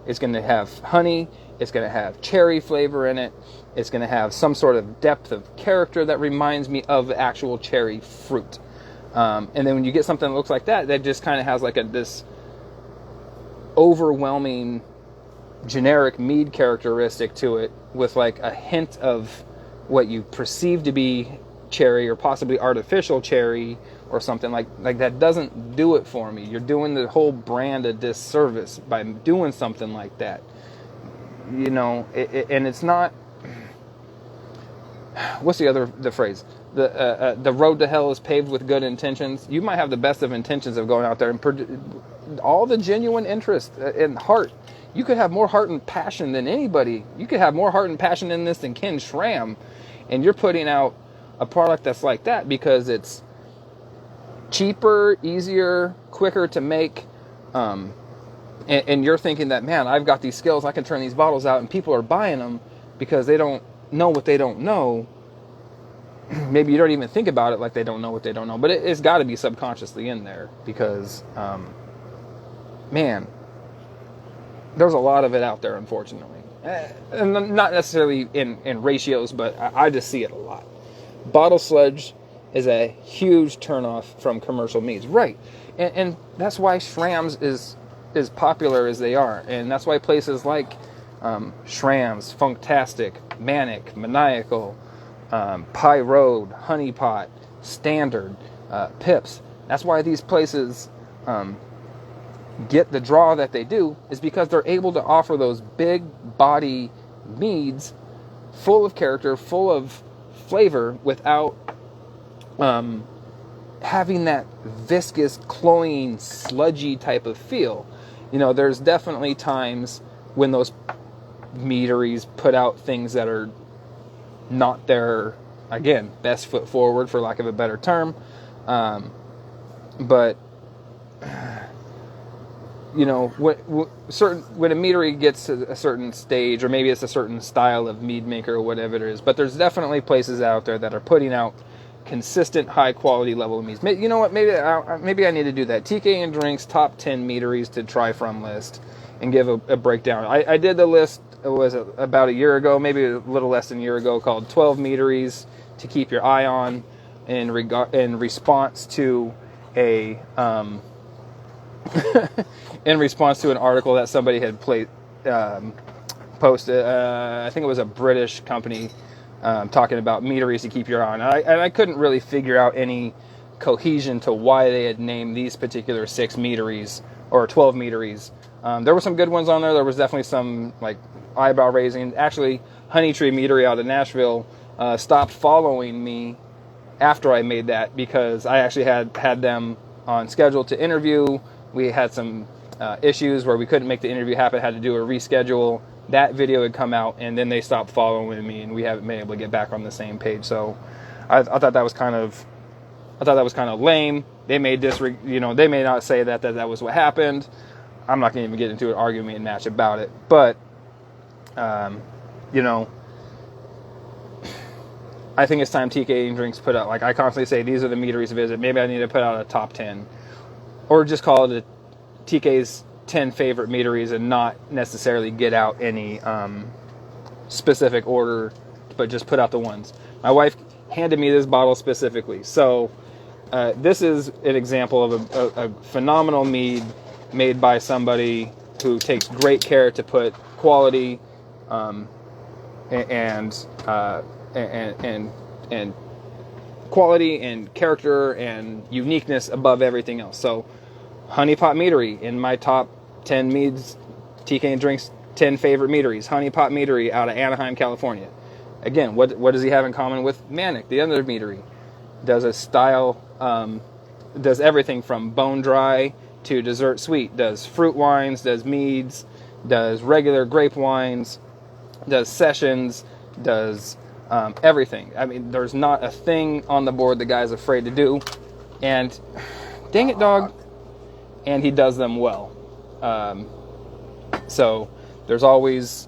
It's going to have honey. It's going to have cherry flavor in it. It's going to have some sort of depth of character that reminds me of actual cherry fruit. And then when you get something that looks like that, that just kind of has like this overwhelming generic mead characteristic to it, with like a hint of what you perceive to be cherry or possibly artificial cherry or something like that, doesn't do it for me. You're doing the whole brand a disservice by doing something like that. You know, and it's not. What's the phrase? The road to hell is paved with good intentions. You might have the best of intentions of going out there and all the genuine interest and heart. You could have more heart and passion than anybody. You could have more heart and passion in this than Ken Schramm, and you're putting out a product that's like that because it's cheaper, easier, quicker to make. And you're thinking that, man, I've got these skills, I can turn these bottles out, and people are buying them because they don't know what they don't know. Maybe you don't even think about it like they don't know what they don't know, but it's got to be subconsciously in there because, man, there's a lot of it out there, unfortunately. And not necessarily in ratios, but I just see it a lot. Bottle sludge is a huge turnoff from commercial meads, right? And that's why Schramm's is as popular as they are, and that's why places like Schramm's, Funktastic, Manic, Maniacal, Pie Road, Honey Pot, Standard, Pips. That's why these places get the draw that they do, is because they're able to offer those big body meads full of character, full of flavor, without having that viscous, cloying, sludgy type of feel. You know, there's definitely times when those meaderies put out things that are not their, again, best foot forward, for lack of a better term. But you know, when a meadery gets to a certain stage, or maybe it's a certain style of mead maker or whatever it is, but there's definitely places out there that are putting out consistent, high quality level of meads. You know what? Maybe I need to do that. TK and Drinks top 10 meaderies to try from list and give a breakdown. I did the list. It was about a year ago, maybe a little less than a year ago, called 12 meaderies to keep your eye on in response to a in response to an article that somebody had posted. I think it was a British company talking about meaderies to keep your eye on. And I couldn't really figure out any cohesion to why they had named these particular 6 meaderies or 12 meaderies. There were some good ones on there. There was definitely some like eyebrow raising. Actually, Honey Tree Meadery out of Nashville stopped following me after I made that, because I actually had them on schedule to interview. We had some issues where we couldn't make the interview happen, had to do a reschedule. That video had come out, and then they stopped following me, and we haven't been able to get back on the same page. So I thought that was kind of lame. They may they may not say that was what happened. I'm not going to even get into an argument match about it. But I think it's time TK and Drinks put out, like I constantly say, these are the meaderies to visit. Maybe I need to put out a top 10, or just call it a TK's 10 favorite meaderies, and not necessarily get out any specific order, but just put out the ones. My wife handed me this bottle specifically, so this is an example of a phenomenal mead made by somebody who takes great care to put quality and and quality and character and uniqueness above everything else. So Honey Pot Meadery in my top 10 meads, TK and Drinks 10 favorite meaderies. Honey Pot Meadery out of Anaheim, California. Again, what does he have in common with Manic, the other meadery? Does a style, does everything from bone dry to dessert sweet. Does fruit wines, does meads, does regular grape wines, does sessions, does everything. I mean, there's not a thing on the board the guy's afraid to do. And dang it, dog. And he does them well. So there's always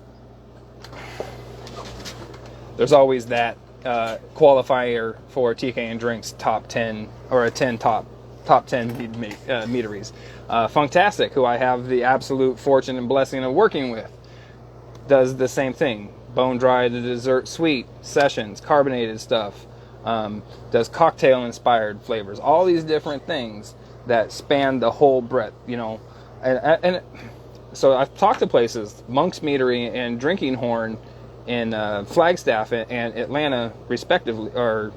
that qualifier for TK and Drinks top 10 or a 10 top 10 meaderies. Funktastic, who I have the absolute fortune and blessing of working with, does the same thing. Bone dry to dessert sweet, sessions, carbonated stuff, does cocktail inspired flavors, all these different things that span the whole breadth, and so I've talked to places, Monk's Meadery and Drinking Horn in Flagstaff and Atlanta respectively, or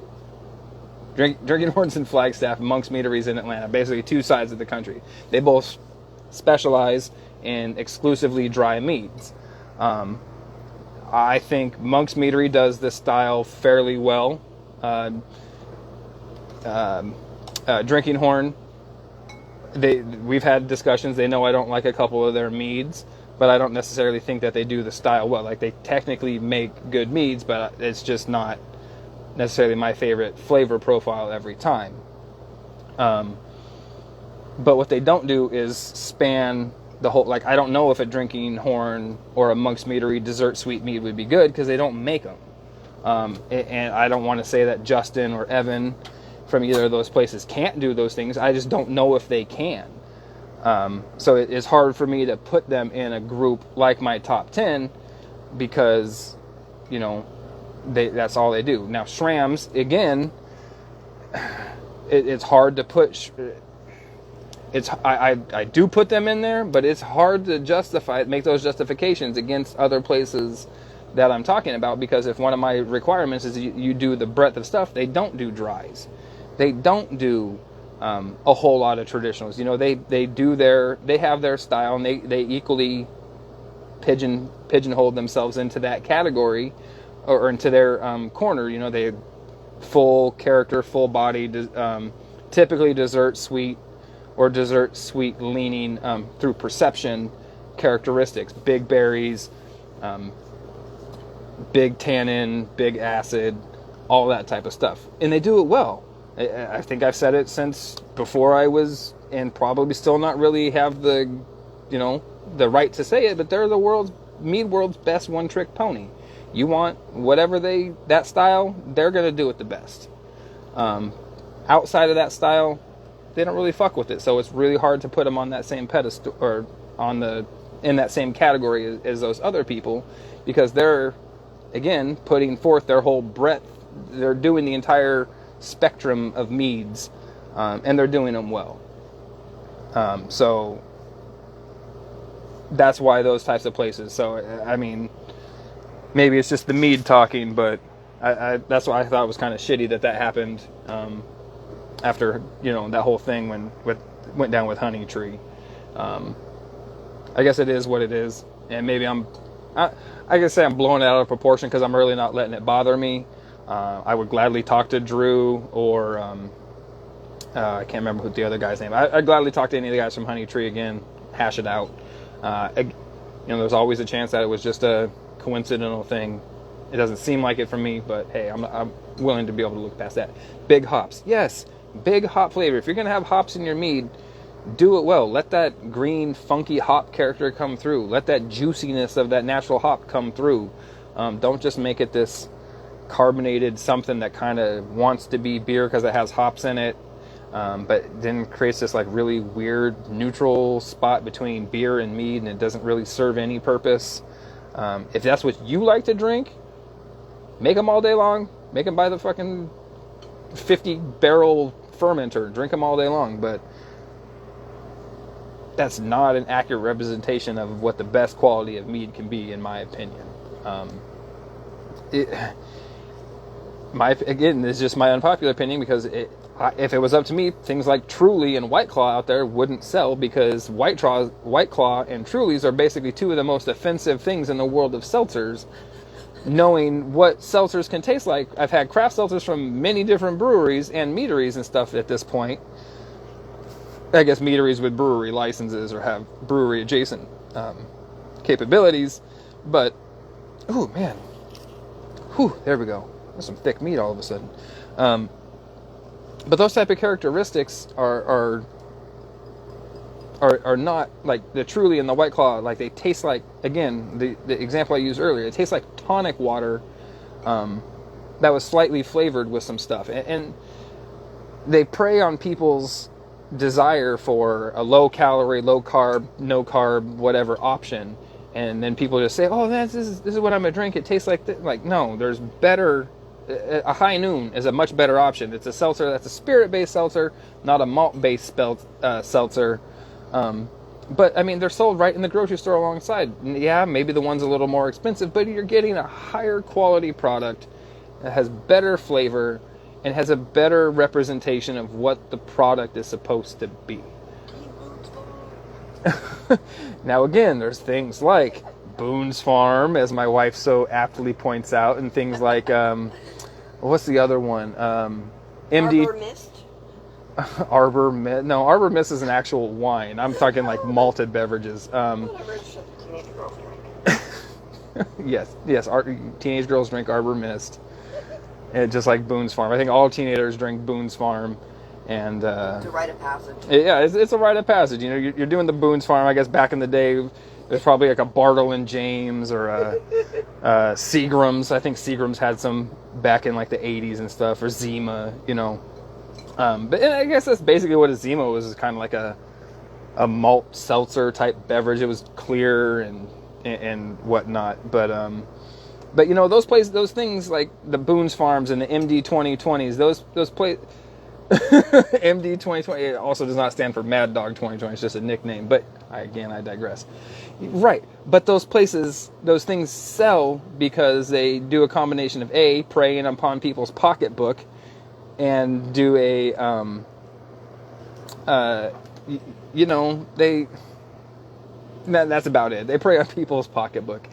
Drinking Horns in Flagstaff, Monk's Meaderies in Atlanta, basically two sides of the country. They both specialize in exclusively dry meads. I think Monk's Meadery does this style fairly well. Drinking Horn, we've had discussions. They know I don't like a couple of their meads, but I don't necessarily think that they do the style well. Like, they technically make good meads, but it's just not necessarily my favorite flavor profile every time. But what they don't do is span the whole, like, I don't know if a Drinking Horn or a Monk's Meadery dessert sweet mead would be good because they don't make them. And I don't want to say that Justin or Evan from either of those places can't do those things. I just don't know if they can. So it is hard for me to put them in a group like my top 10 because, that's all they do. Now, Shrams, again, it's hard to put... I do put them in there, but it's hard to make those justifications against other places that I'm talking about, because if one of my requirements is you do the breadth of stuff, they don't do dries. They don't do a whole lot of traditionals. They have their style, and they equally pigeonhole themselves into that category or into their corner. They full character, full body, typically dessert sweet or dessert sweet leaning through perception characteristics, big berries, big tannin, big acid, all that type of stuff. And they do it well. I think I've said it since before I was, and probably still not really have the right to say it, but they're the mead world's best one-trick pony. You want whatever that style, they're going to do it the best. Outside of that style, they don't really fuck with it, so it's really hard to put them on that same pedestal or in that same category as those other people, because they're, again, putting forth their whole breadth. They're doing the entire spectrum of meads, and they're doing them well. So that's why those types of places. So I mean, maybe it's just the mead talking, but that's why I thought it was kind of shitty that happened. After that whole thing went down with Honey Tree. I guess it is what it is, and maybe I can say I'm blowing it out of proportion because I'm really not letting it bother me. I would gladly talk to Drew or I can't remember who the other guy's name. I'd gladly talk to any of the guys from Honey Tree again, hash it out. There's always a chance that it was just a coincidental thing. It doesn't seem like it for me, but hey, I'm willing to be able to look past that. Big hops, yes. Big hop flavor. If you're going to have hops in your mead, do it well. Let that green, funky hop character come through. Let that juiciness of that natural hop come through. Don't just make it this carbonated something that kind of wants to be beer because it has hops in it, but then creates this like really weird neutral spot between beer and mead, and it doesn't really serve any purpose. If that's what you like to drink, make them all day long. Make them by the fucking 50-barrel fermenter, drink them all day long, but that's not an accurate representation of what the best quality of mead can be, in my opinion. Again, this is just my unpopular opinion, because if it was up to me, things like Truly and White Claw out there wouldn't sell, because White Claw and Trulies are basically two of the most offensive things in the world of seltzers. Knowing what seltzers can taste like, I've had craft seltzers from many different breweries and meaderies and stuff at this point. I guess meaderies with brewery licenses or have brewery adjacent capabilities. But, oh man, there we go. There's some thick meat all of a sudden. But those type of characteristics are not like the Truly and the White Claw. Like, they taste like, again, the example I used earlier, it tastes like tonic water that was slightly flavored with some stuff. And they prey on people's desire for a low calorie, low carb, no carb, whatever option. And then people just say, oh, this is what I'm going to drink. It tastes like this. Like, no, there's better. A High Noon is a much better option. It's a seltzer that's a spirit-based seltzer, not a malt-based seltzer. But, I mean, they're sold right in the grocery store alongside. Yeah, maybe the one's a little more expensive, but you're getting a higher quality product that has better flavor and has a better representation of what the product is supposed to be. Now, again, there's things like Boone's Farm, as my wife so aptly points out, and things like, what's the other one? MD... Arbor Mist? Arbor Mist. No, Arbor Mist is an actual wine. I'm talking like malted beverages. Yes. Teenage girls drink Arbor Mist. And just like Boone's Farm. I think all teenagers drink Boone's Farm. And it's a rite of passage. Yeah, it's a rite of passage. You know, you're doing the Boone's Farm. I guess back in the day, there's probably like a Bartle and James or a Seagram's. I think Seagram's had some back in like the 80s and stuff, or Zima, you know. But I guess that's basically what a Zima was, is kind of like a malt seltzer type beverage. It was clear and whatnot. But you know, those things like the Boone's Farms and the MD 2020s, those places. MD 2020, it also does not stand for Mad Dog 2020. It's just a nickname. But I digress. Right. But those places, those things sell because they do a combination of A, preying upon people's pocketbook, and do a, that's about it. They prey on people's pocketbook.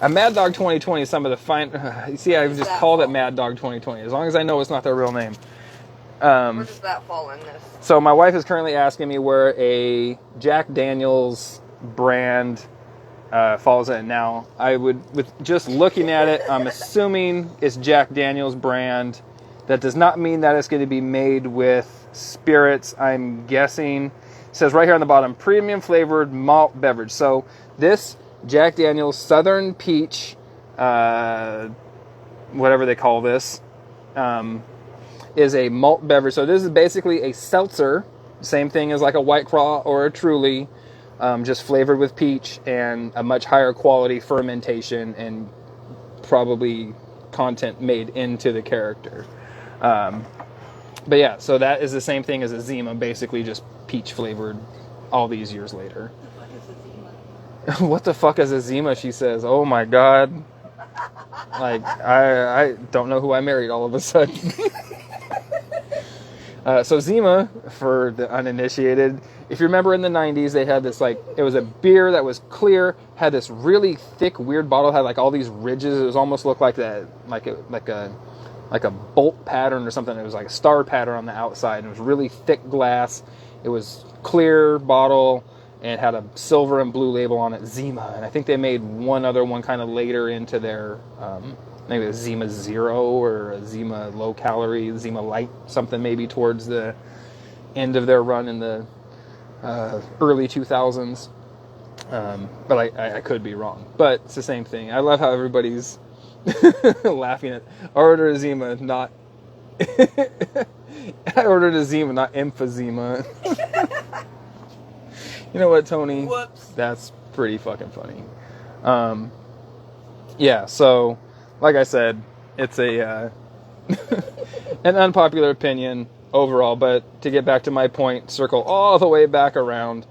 A Mad Dog 2020 is some of the fine... see, I've just called it Mad Dog 2020. As long as I know it's not their real name. Where does that fall in this? So my wife is currently asking me where a Jack Daniel's brand falls in. Now, with just looking at it, I'm assuming it's Jack Daniel's brand. That does not mean that it's going to be made with spirits. I'm guessing. It says right here on the bottom, premium flavored malt beverage. So this Jack Daniel's Southern Peach, whatever they call this, is a malt beverage. So this is basically a seltzer, same thing as like a White Claw or a Truly, just flavored with peach and a much higher quality fermentation and probably content made into the character. But yeah, so that is the same thing as a Zima, basically just peach flavored all these years later. What the fuck is a Zima, she says. Oh my god. Like, I don't know who I married all of a sudden. So Zima, for the uninitiated, if you remember in the 90s, they had this, like, it was a beer that was clear, had this really thick, weird bottle, had like all these ridges. It was almost looked like that, like a bolt pattern or something. It was like a star pattern on the outside, and it was really thick glass. It was clear bottle, and it had a silver and blue label on it, Zima. And I think they made one other one kind of later into their, maybe a Zima Zero or a Zima Low Calorie, Zima Light, something maybe towards the end of their run in the early 2000s. But I could be wrong. But it's the same thing. I love how everybody's laughing at, I ordered a Zima, not I ordered a Zima, not emphysema. You know what, Tony? Whoops. That's pretty fucking funny. Yeah, so like I said, it's a an unpopular opinion overall, but to get back to my point, circle all the way back around,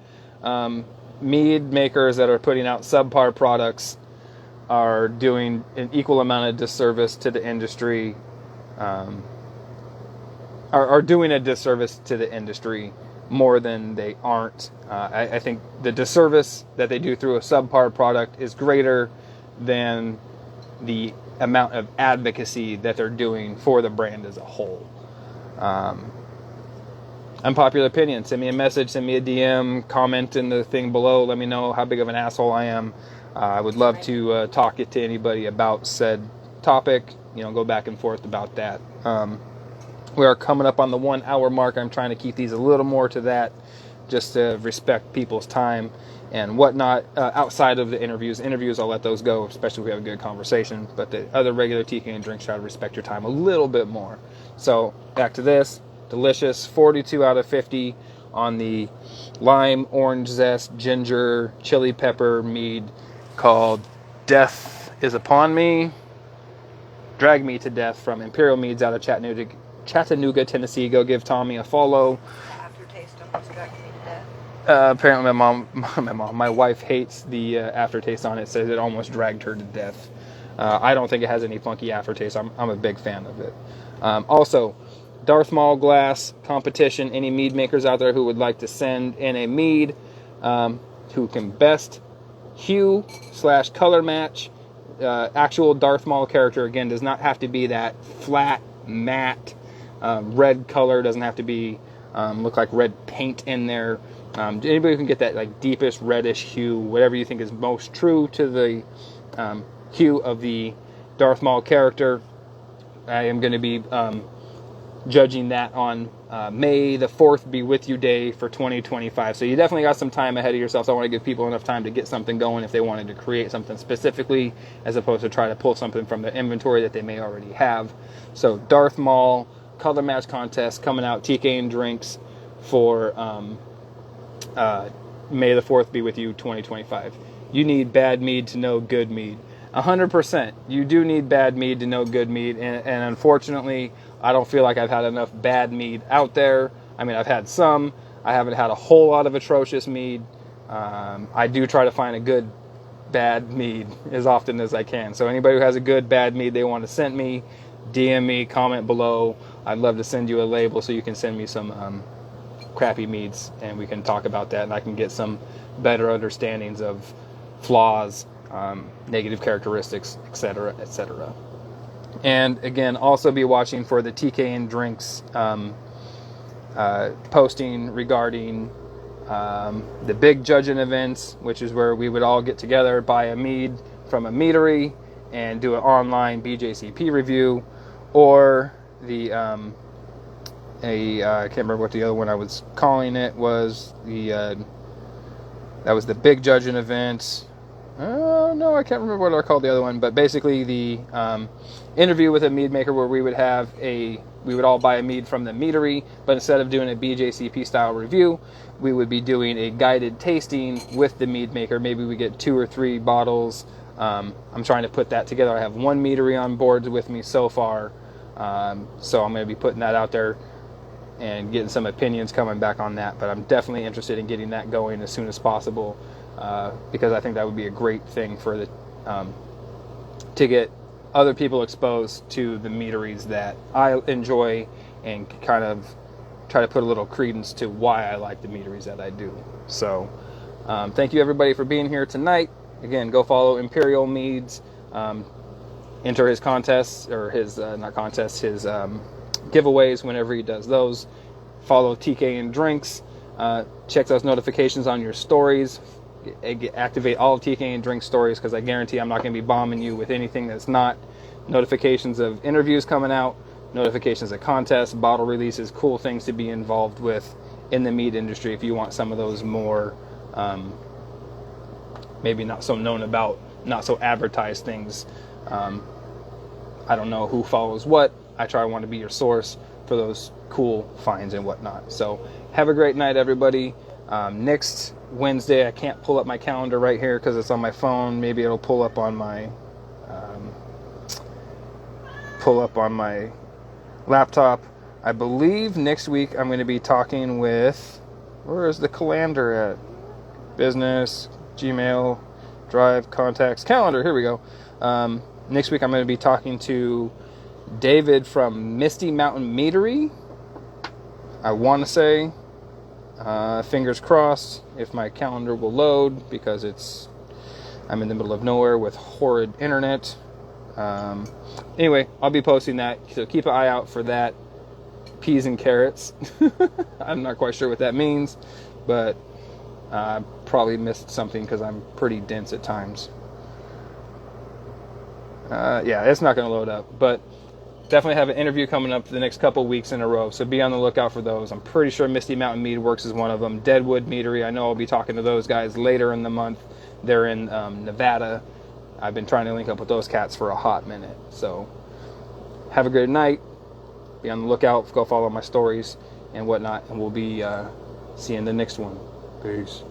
mead makers that are putting out subpar products are doing an equal amount of disservice to the industry are doing a disservice to the industry more than they aren't. I think the disservice that they do through a subpar product is greater than the amount of advocacy that they're doing for the brand as a whole. Unpopular opinion. Send me a message, send me a DM, comment in the thing below. Let me know how big of an asshole I am. I would love to talk it to anybody about said topic. Go back and forth about that. We are coming up on the 1 hour mark. I'm trying to keep these a little more to that, just to respect people's time and whatnot. Outside of the interviews, I'll let those go, especially if we have a good conversation. But the other regular TK and drinks, try to respect your time a little bit more. So back to this. Delicious, 42 out of 50 on the lime, orange zest, ginger, chili pepper mead called Death is Upon Me. Drag Me to Death from Imperial Meads out of Chattanooga, Tennessee. Go give Tommy a follow. Aftertaste almost dragged me to death. Apparently my wife hates the aftertaste on it. Says it almost dragged her to death. I don't think it has any funky aftertaste. I'm a big fan of it. Also, Darth Maul glass competition. Any mead makers out there who would like to send in a mead, who can best hue/color match actual Darth Maul character. Again, does not have to be that flat matte red color. Doesn't have to be look like red paint in there. Anybody who can get that like deepest reddish hue, whatever you think is most true to the hue of the Darth Maul character. I am going to be judging that on May the 4th be with you day for 2025. So you definitely got some time ahead of yourself. So I want to give people enough time to get something going if they wanted to create something specifically, as opposed to try to pull something from the inventory that they may already have. So Darth Maul color match contest coming out, TK and drinks for May the 4th be with you 2025. You need bad mead to know good mead. 100%. You do need bad mead to know good mead, and unfortunately, I don't feel like I've had enough bad mead out there. I mean, I've had some. I haven't had a whole lot of atrocious mead. I do try to find a good bad mead as often as I can. So anybody who has a good bad mead they want to send me, DM me, comment below. I'd love to send you a label so you can send me some crappy meads, and we can talk about that, and I can get some better understandings of flaws, negative characteristics, etc., etc. And again, also be watching for the TK and drinks posting regarding the big judging events, which is where we would all get together, buy a mead from a meadery, and do an online BJCP review, or the I can't remember what the other one I was calling it was. That was the big judging event. No, I can't remember what I called the other one, but basically the interview with a mead maker where we would all buy a mead from the meadery, but instead of doing a BJCP style review, we would be doing a guided tasting with the mead maker. Maybe we get 2 or 3 bottles. I'm trying to put that together. I have one meadery on board with me so far, so I'm going to be putting that out there and getting some opinions coming back on that, but I'm definitely interested in getting that going as soon as possible, because I think that would be a great thing for the to get other people exposed to the meaderies that I enjoy, and kind of try to put a little credence to why I like the meaderies that I do. So thank you everybody for being here tonight. Again, go follow Imperial Meads, enter his contests, or his not contests, his giveaways whenever he does those. Follow TK and drinks, check those notifications on your stories, activate all of TK and drinks stories, because I guarantee I'm not going to be bombing you with anything that's not notifications of interviews coming out, notifications of contests, bottle releases, cool things to be involved with in the mead industry. If you want some of those more maybe not so known about, not so advertised things, I don't know who follows what. I want to be your source for those cool finds and whatnot. So have a great night, everybody. Next Wednesday, I can't pull up my calendar right here because it's on my phone. Maybe it'll pull up on my laptop. I believe next week I'm going to be talking with, where is the calendar at? Business, Gmail, Drive, Contacts, Calendar. Here we go. Next week I'm going to be talking to David from Misty Mountain Meadery, I want to say. Fingers crossed if my calendar will load, because I'm in the middle of nowhere with horrid internet. Anyway, I'll be posting that, so keep an eye out for that. Peas and carrots. I'm not quite sure what that means, but I probably missed something because I'm pretty dense at times. Yeah, it's not going to load up, but definitely have an interview coming up for the next couple weeks in a row, so be on the lookout for those. I'm pretty sure Misty Mountain Mead Works is one of them. Deadwood Meadery, I know I'll be talking to those guys later in the month. They're in Nevada. I've been trying to link up with those cats for a hot minute. So have a good night. Be on the lookout. Go follow my stories and whatnot, and we'll be seeing the next one. Peace.